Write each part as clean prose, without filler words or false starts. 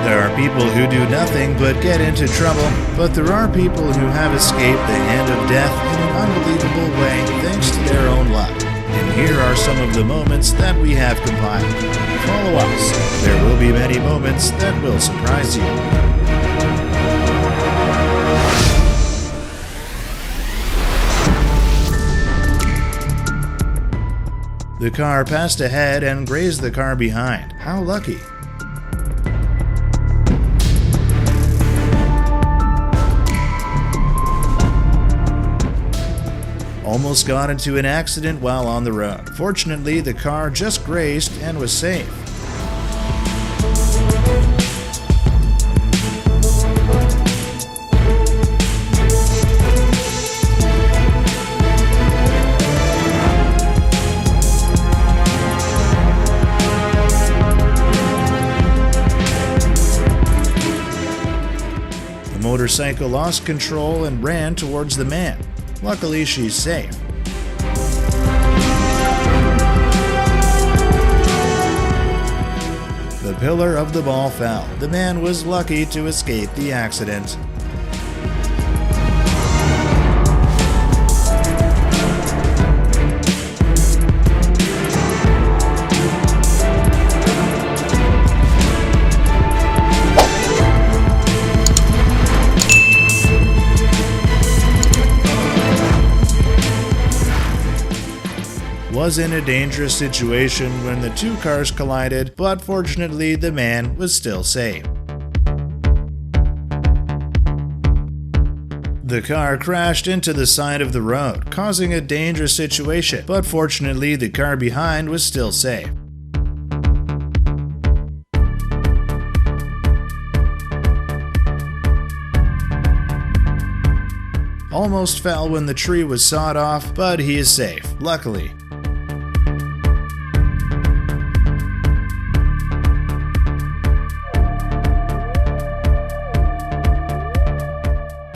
There are people who do nothing but get into trouble, but there are people who have escaped the hand of death in an unbelievable way thanks to their own luck. And here are some of the moments that we have compiled. Follow us. There will be many moments that will surprise you. The car passed ahead and grazed the car behind. How lucky. Almost got into an accident while on the road. Fortunately, the car just grazed and was safe. The motorcycle lost control and ran towards the man. Luckily, she's safe. The pillar of the ball fell. The man was lucky to escape the accident. Was in a dangerous situation when the two cars collided, but fortunately the man was still safe. The car crashed into the side of the road, causing a dangerous situation, but fortunately the car behind was still safe. Almost fell when the tree was sawed off, but he is safe, luckily.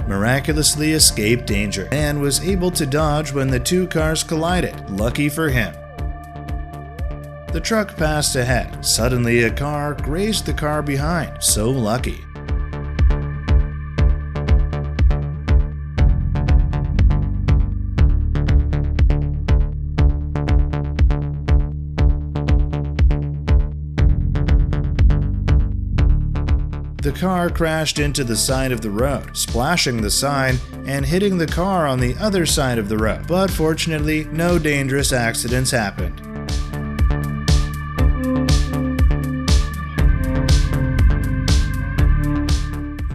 Miraculously escaped danger and was able to dodge when the two cars collided. Lucky for him. The truck passed ahead. Suddenly a car grazed the car behind. So lucky. The car crashed into the side of the road, splashing the sign and hitting the car on the other side of the road. But fortunately, no dangerous accidents happened.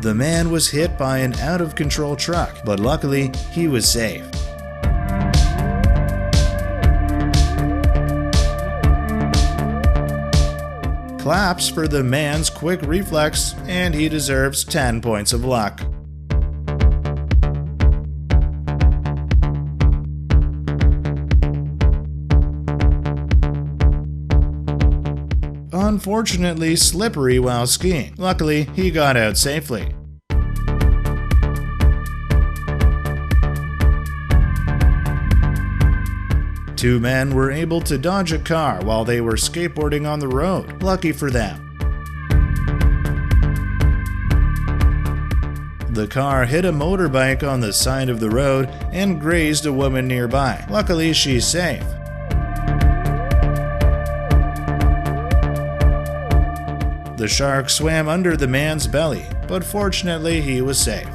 The man was hit by an out-of-control truck, but luckily, he was safe. Claps for the man's quick reflex, and he deserves 10 points of luck. Unfortunately slippery while skiing. Luckily, he got out safely. Two men were able to dodge a car while they were skateboarding on the road. Lucky for them. The car hit a motorbike on the side of the road and grazed a woman nearby. Luckily, she's safe. The shark swam under the man's belly, but fortunately, he was safe.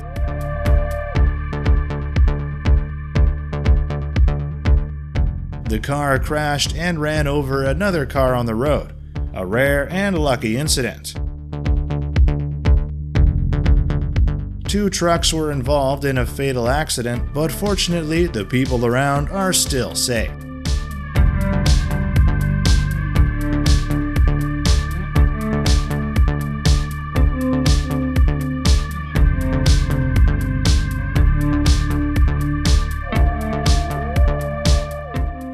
The car crashed and ran over another car on the road, a rare and lucky incident. Two trucks were involved in a fatal accident, but fortunately the people around are still safe.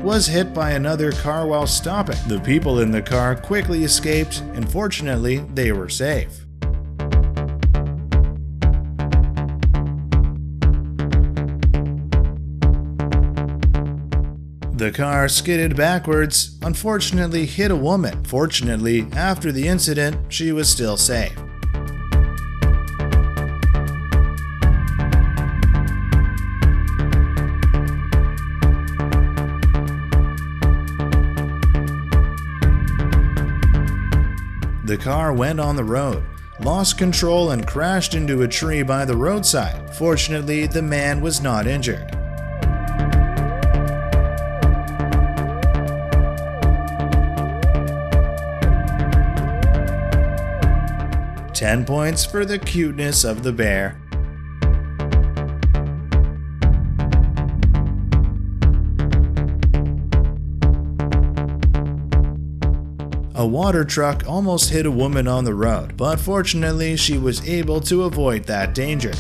Was hit by another car while stopping. The people in the car quickly escaped, and fortunately, they were safe. The car skidded backwards, unfortunately hit a woman. Fortunately, after the incident, she was still safe. The car went on the road, lost control and crashed into a tree by the roadside. Fortunately, the man was not injured. 10 points for the cuteness of the bear. A water truck almost hit a woman on the road, but fortunately she was able to avoid that danger.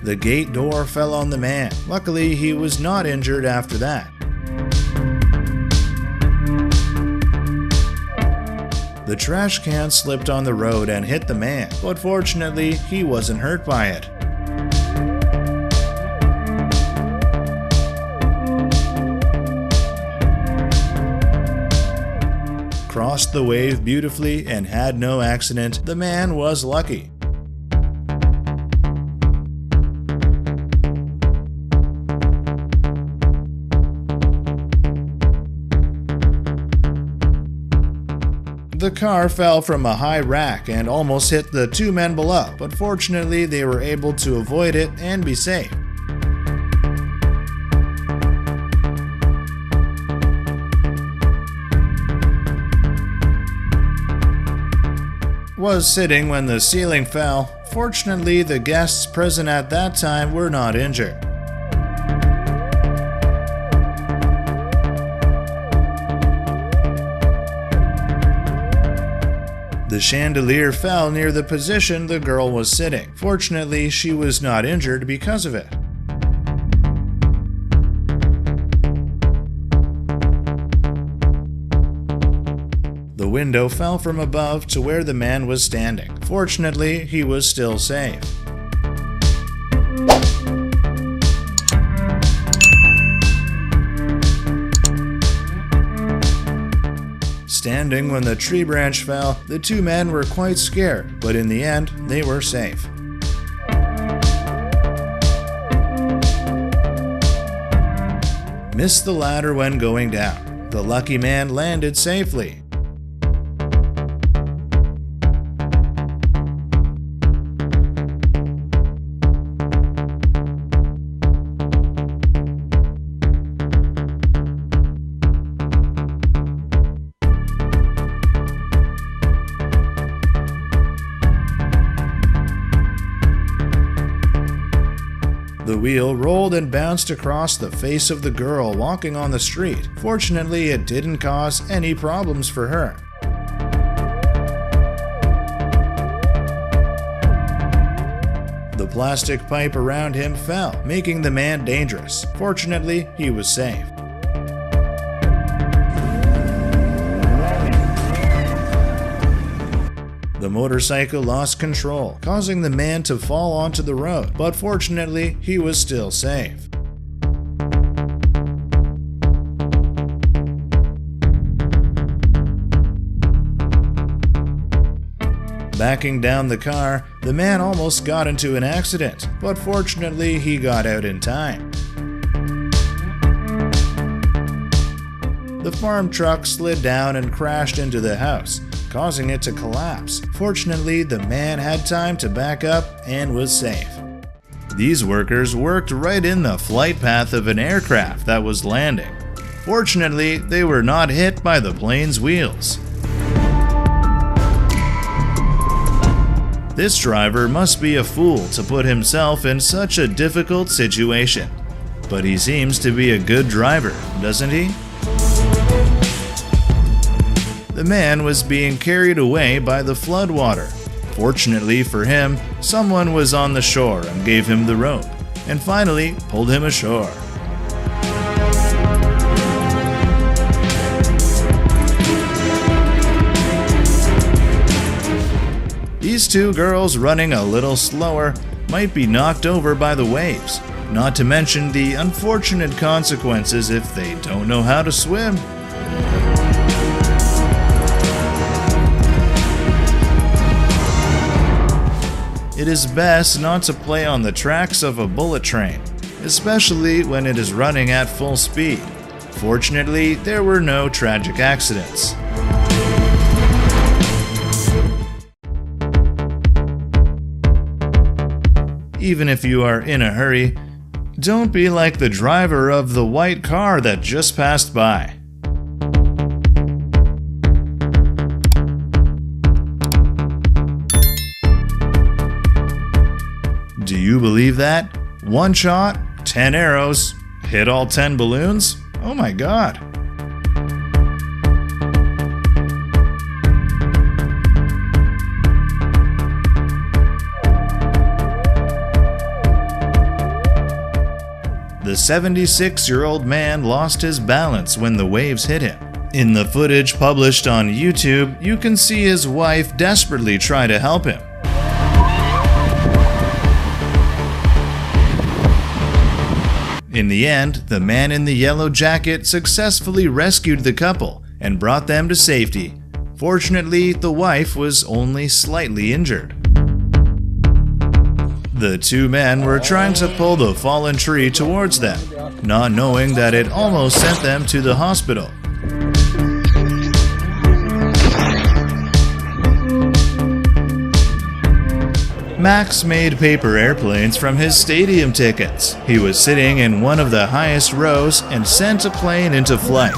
The gate door fell on the man. Luckily, he was not injured after that. The trash can slipped on the road and hit the man, but fortunately, he wasn't hurt by it. Crossed the wave beautifully and had no accident. The man was lucky. The car fell from a high rack and almost hit the two men below, but fortunately they were able to avoid it and be safe. Was sitting when the ceiling fell. Fortunately, the guests present at that time were not injured. The chandelier fell near the position the girl was sitting. Fortunately, she was not injured because of it. The window fell from above to where the man was standing. Fortunately, he was still safe. Standing when the tree branch fell, the two men were quite scared, but in the end, they were safe. Missed the ladder when going down. The lucky man landed safely. The wheel rolled and bounced across the face of the girl walking on the street. Fortunately, it didn't cause any problems for her. The plastic pipe around him fell, making the man dangerous. Fortunately, he was safe. The motorcycle lost control, causing the man to fall onto the road, but fortunately, he was still safe. Backing down the car, the man almost got into an accident, but fortunately, he got out in time. The farm truck slid down and crashed into the house, causing it to collapse. Fortunately, the man had time to back up and was safe. These workers worked right in the flight path of an aircraft that was landing. Fortunately, they were not hit by the plane's wheels. This driver must be a fool to put himself in such a difficult situation. But he seems to be a good driver, doesn't he? The man was being carried away by the floodwater. Fortunately for him, someone was on the shore and gave him the rope, and finally pulled him ashore. These two girls running a little slower might be knocked over by the waves, not to mention the unfortunate consequences if they don't know how to swim. It is best not to play on the tracks of a bullet train. especially when it is running at full speed. Fortunately, there were no tragic accidents. Even if you are in a hurry, don't be like the driver of the white car that just passed by. Do you believe that? One shot, 10 arrows, hit all 10 balloons? Oh my god. The 76-year-old man lost his balance when the waves hit him. In the footage published on YouTube, you can see his wife desperately try to help him. In the end, the man in the yellow jacket successfully rescued the couple and brought them to safety. Fortunately, the wife was only slightly injured. The two men were trying to pull the fallen tree towards them, not knowing that it almost sent them to the hospital. Max made paper airplanes from his stadium tickets. He was sitting in one of the highest rows and sent a plane into flight.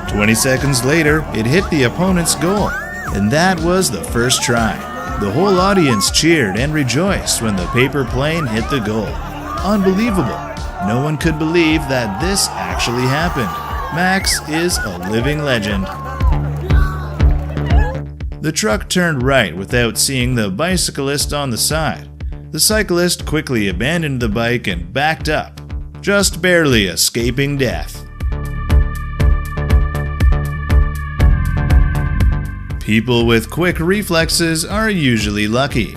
20 seconds later, it hit the opponent's goal, and that was the first try. The whole audience cheered and rejoiced when the paper plane hit the goal. Unbelievable. No one could believe that this actually happened. Max is a living legend. The truck turned right without seeing the bicyclist on the side. The cyclist quickly abandoned the bike and backed up, just barely escaping death. People with quick reflexes are usually lucky.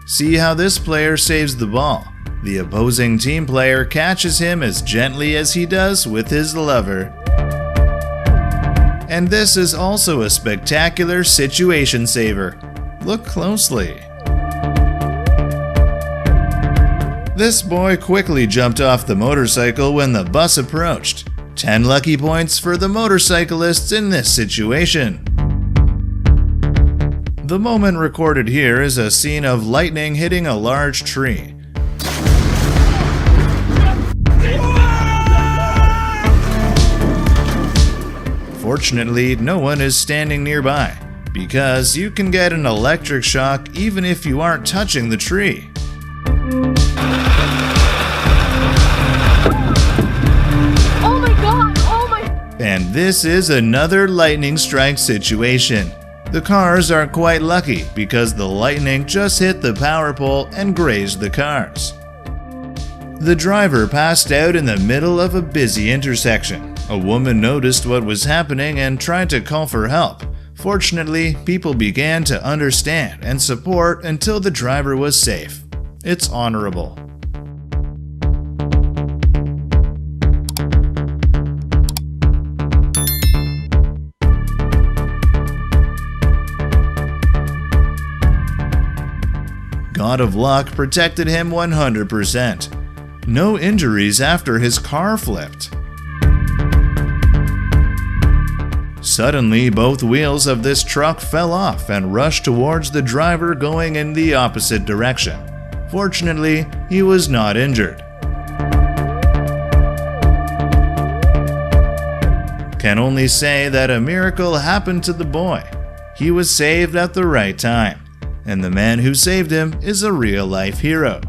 See how this player saves the ball. The opposing team player catches him as gently as he does with his lover. And this is also a spectacular situation saver. Look closely. This boy quickly jumped off the motorcycle when the bus approached. 10 lucky points for the motorcyclists in this situation. The moment recorded here is a scene of lightning hitting a large tree. Fortunately, no one is standing nearby, because you can get an electric shock even if you aren't touching the tree. Oh my god! Oh my... And this is another lightning strike situation. The cars are quite lucky because the lightning just hit the power pole and grazed the cars. The driver passed out in the middle of a busy intersection. A woman noticed what was happening and tried to call for help. Fortunately, people began to understand and support until the driver was safe. It's honorable. God of Luck protected him 100%. No injuries after his car flipped. Suddenly, both wheels of this truck fell off and rushed towards the driver going in the opposite direction. Fortunately, he was not injured. Can only say that a miracle happened to the boy. He was saved at the right time, and the man who saved him is a real-life hero.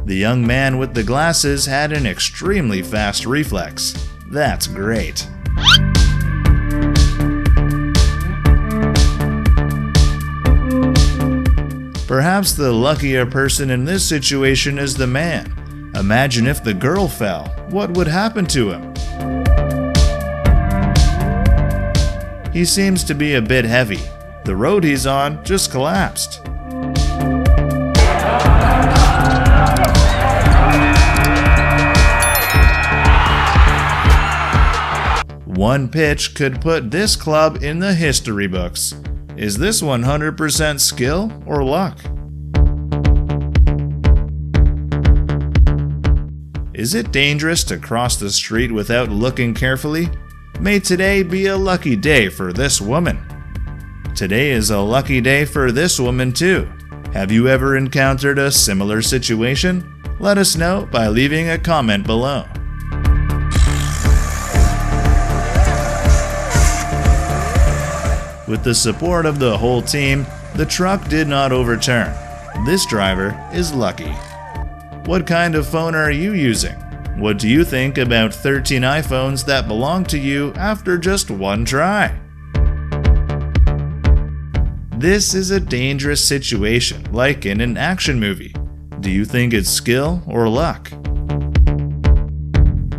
The young man with the glasses had an extremely fast reflex. That's great. Perhaps the luckier person in this situation is the man. Imagine if the girl fell. What would happen to him? He seems to be a bit heavy. The road he's on just collapsed. one pitch could put this club in the history books. Is this 100% skill or luck? Is it dangerous to cross the street without looking carefully? May today be a lucky day for this woman. Today is a lucky day for this woman too. Have you ever encountered a similar situation? Let us know by leaving a comment below. With the support of the whole team, the truck did not overturn. This driver is lucky. What kind of phone are you using? What do you think about 13 iPhones that belong to you after just one try? This is a dangerous situation, like in an action movie. Do you think it's skill or luck?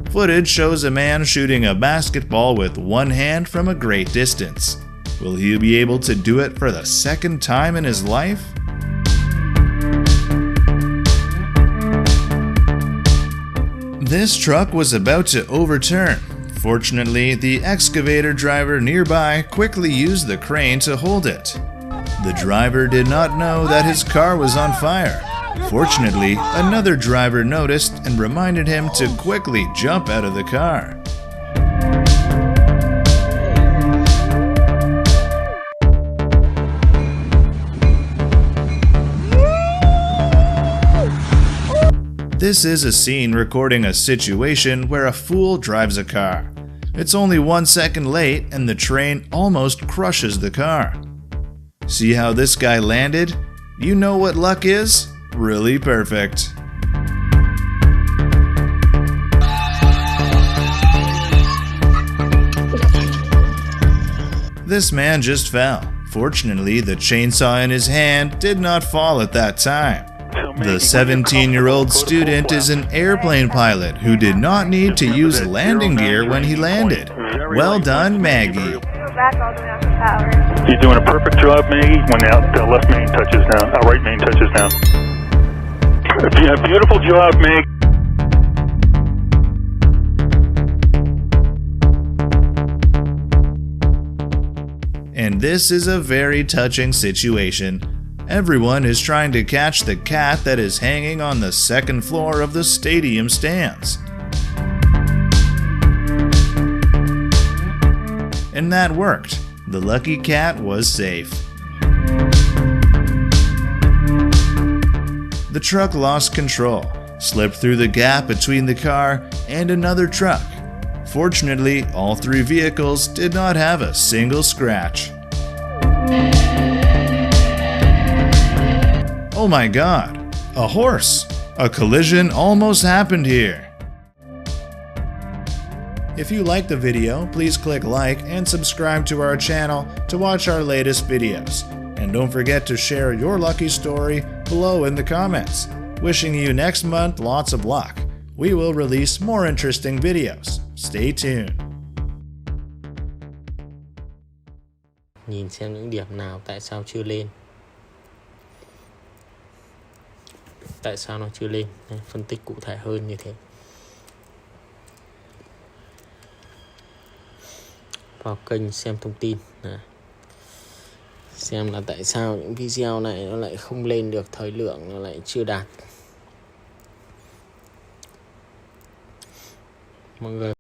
Footage shows a man shooting a basketball with one hand from a great distance. Will he be able to do it for the second time in his life? This truck was about to overturn. Fortunately, the excavator driver nearby quickly used the crane to hold it. The driver did not know that his car was on fire. Fortunately, another driver noticed and reminded him to quickly jump out of the car. This is a scene recording a situation where a fool drives a car. It's only 1 second late and the train almost crushes the car. See how this guy landed? You know what luck is? Really perfect. This man just fell. Fortunately, the chainsaw in his hand did not fall at that time. The 17-year-old student is an airplane pilot who did not need to use landing gear when he landed. Well done, Maggie. You're doing a perfect job, Maggie, when the left main touches down, right main touches down. A beautiful job, Maggie. And this is a very touching situation. Everyone is trying to catch the cat that is hanging on the second floor of the stadium stands. And that worked. The lucky cat was safe. The truck lost control, slipped through the gap between the car and another truck. Fortunately, all three vehicles did not have a single scratch. Oh my God, a horse! A collision almost happened here. If you liked the video, please click like and subscribe to our channel to watch our latest videos. And don't forget to share your lucky story below in the comments. Wishing you next month lots of luck. We will release more interesting videos. Stay tuned. Nhìn xem những điểm nào tại sao chưa lên. Tại sao nó chưa lên? Phân tích cụ thể hơn như thế. Vào kênh xem thông tin. Xem là tại sao những video này nó lại không lên được thời lượng, nó lại chưa đạt. Mọi người